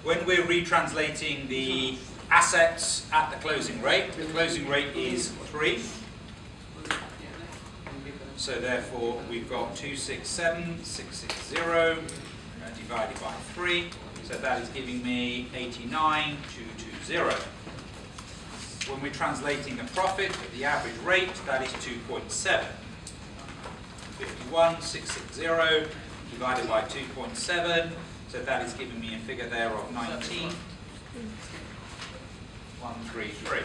when we're retranslating the assets at the closing rate is 3. So therefore we've got 267,660 divided by 3. So that is giving me 89,220. When we're translating the profit at the average rate, that is 2.7. 51,660 divided by 2.7. So that is giving me a figure there of 19,133.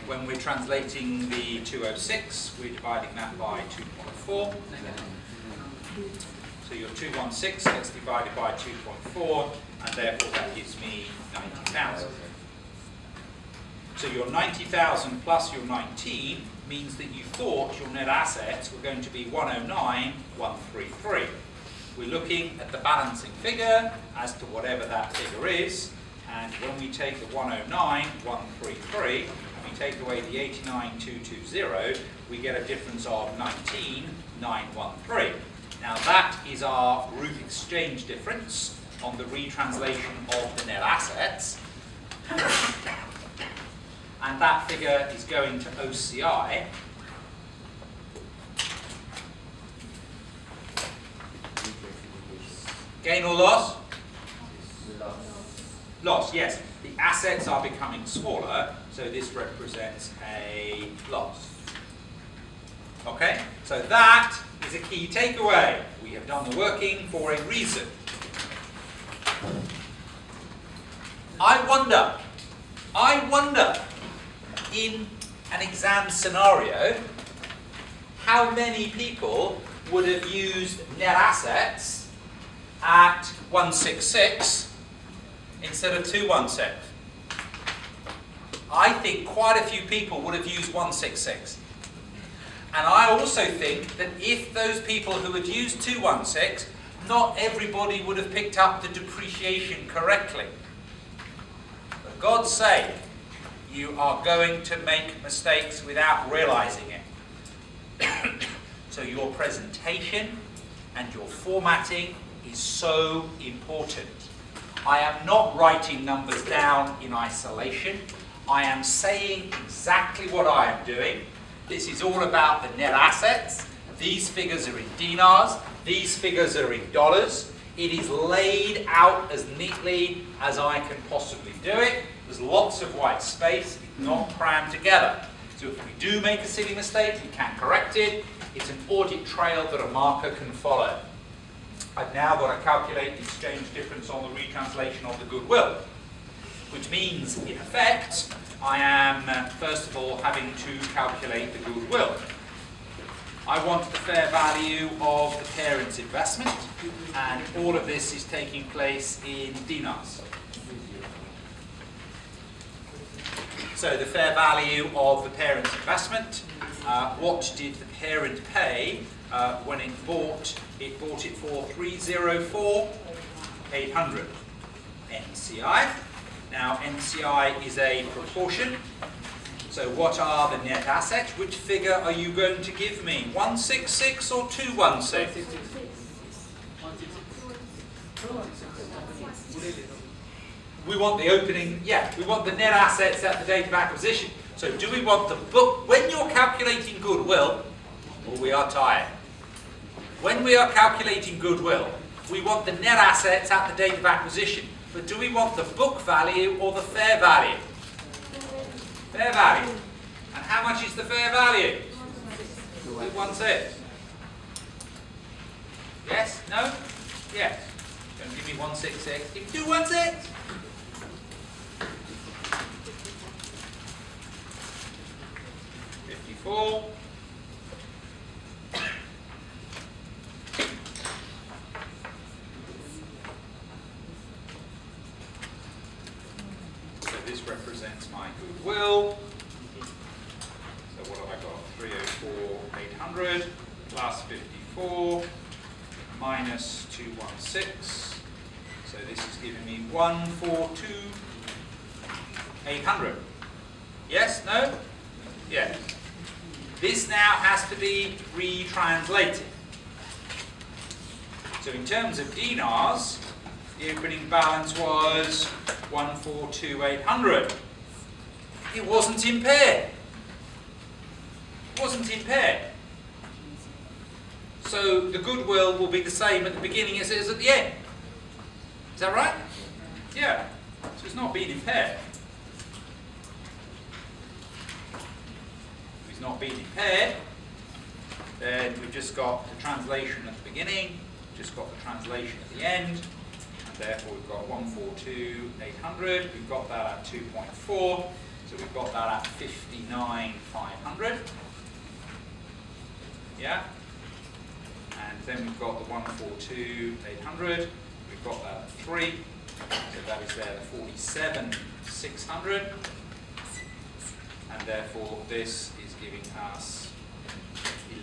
When we're translating the 206, we're dividing that by 2.4. So your 216 gets divided by 2.4, and therefore that gives me 90,000. So your 90,000 plus your 19 means that you thought your net assets were going to be 109,133. We're looking at the balancing figure as to whatever that figure is, and when we take the 109,133 and we take away the 89,220, we get a difference of 19,913. Now that is our root exchange difference on the retranslation of the net assets. And that figure is going to OCI. Gain or loss? Loss, yes. The assets are becoming smaller, so this represents a loss. Okay, so that is a key takeaway. We have done the working for a reason. I wonder, in an exam scenario, how many people would have used net assets at 166 instead of 216? I think quite a few people would have used 166. And I also think that if those people who had used 216, not everybody would have picked up the depreciation correctly. For God's sake, you are going to make mistakes without realizing it. So your presentation and your formatting is so important. I am not writing numbers down in isolation. I am saying exactly what I am doing. This is all about the net assets. These figures are in dinars. These figures are in dollars. It is laid out as neatly as I can possibly do it. There's lots of white space. It's not crammed together. So if we do make a silly mistake, we can correct it. It's an audit trail that a marker can follow. I've now got to calculate the exchange difference on the retranslation of the goodwill, which means, in effect, I am, first of all, having to calculate the goodwill. I want the fair value of the parent's investment, and all of this is taking place in dinars. So the fair value of the parent's investment, what did the parent pay when it bought? It bought it for 304,800 NCI. Now NCI is a proportion. So what are the net assets? Which figure are you going to give me? 166 or 216? We want the opening, we want the net assets at the date of acquisition. So do we want the book, when you're calculating goodwill, well, we are tired. When we are calculating goodwill, we want the net assets at the date of acquisition. But do we want the book value or the fair value? Fair value. And how much is the fair value? 216. Yes? No? Yes. Don't give me 166. Give me 216. $54. So this represents my goodwill. So what have I got? 304,800 plus 54 minus 216. So this is giving me 142,800. Yes? No? Yes. This now has to be retranslated. So in terms of dinars, The opening balance was 142,800. It wasn't impaired. It wasn't impaired. So the goodwill will be the same at the beginning as it is at the end. Is that right? Yeah. So it's not being impaired. If it's not being impaired, then we've just got the translation at the beginning, just got the translation at the end, and therefore we've got 142,800. We've got that at 2.4, so we've got that at 59,500. Yeah? And then we've got the 142,800. We've got that at 3, so that is there, the 47,600. And therefore this is giving us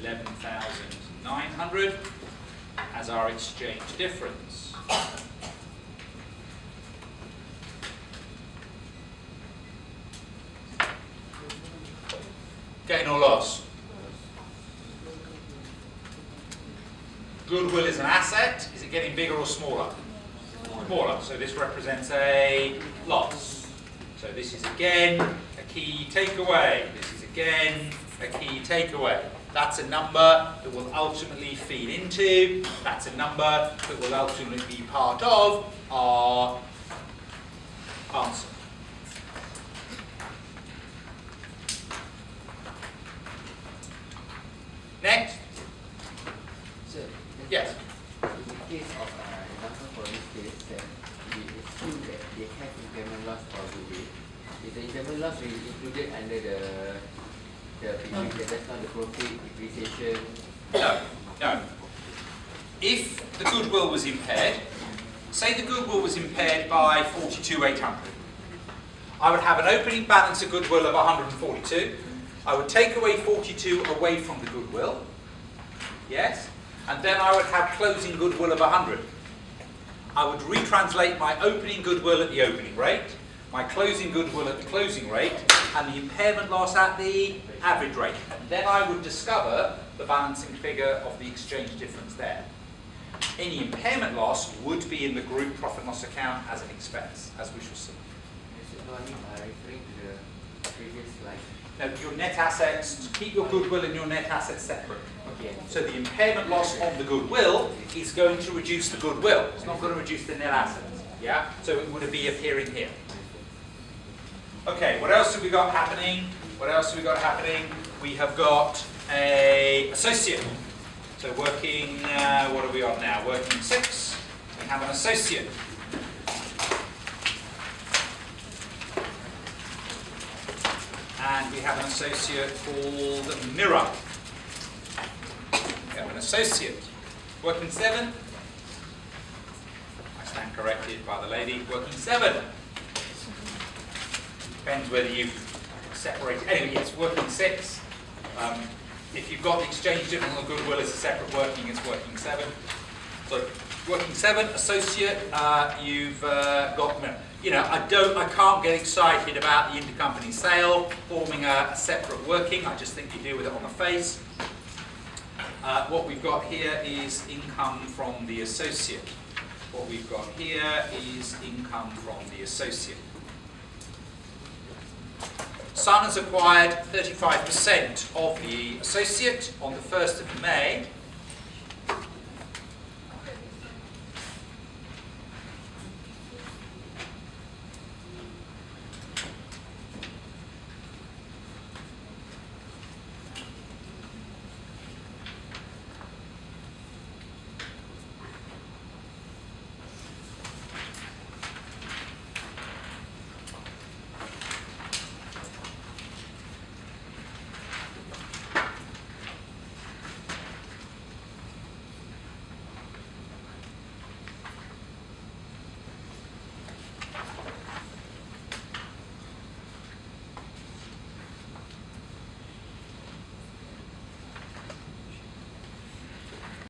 11,900 as our exchange difference. Gain or loss? Goodwill is an asset. Is it getting bigger or smaller? Smaller. So this represents a loss. So this is again a key takeaway. This is again a key takeaway. That's a number that will ultimately feed into. That's a number that will ultimately be part of our answer. Next. Sir, Yes. in the case of example for this case, that we assume that they have impairment loss or goodwill. Is the impairment loss included under the figure that that's not the profit, depreciation? No, no. If the goodwill was impaired, say the goodwill was impaired by 42,800. I would have an opening balance of goodwill of 142. I would take away 42 away from the goodwill. Yes? And then I would have closing goodwill of 100. I would retranslate my opening goodwill at the opening rate, my closing goodwill at the closing rate, and the impairment loss at the average rate. And then I would discover the balancing figure of the exchange difference there. Any impairment loss would be in the group profit and loss account as an expense, as we shall see. No, I mean referring to the previous slide. Now, your net assets, keep your goodwill and your net assets separate. Okay. So the impairment loss on the goodwill is going to reduce the goodwill. It's not going to reduce the net assets. Yeah? So it would be appearing here. Okay, what else have we got happening? What else have we got happening? We have got a associate. So working, what are we on now? Working 6. We have an associate. And we have an associate called Mirror. We have an associate. Working 7. I stand corrected by the lady. Working 7. Depends whether you've separated. Anyway, yes, working 6. If you've got the exchange difference on goodwill as a separate working, it's working 7. So working 7, associate, you've got, you know, I can't get excited about the intercompany sale forming a separate working. I just think you deal with it on the face. What we've got here is income from the associate. What we've got here is income from the associate. Sun has acquired 35% of the associate on the 1st of May.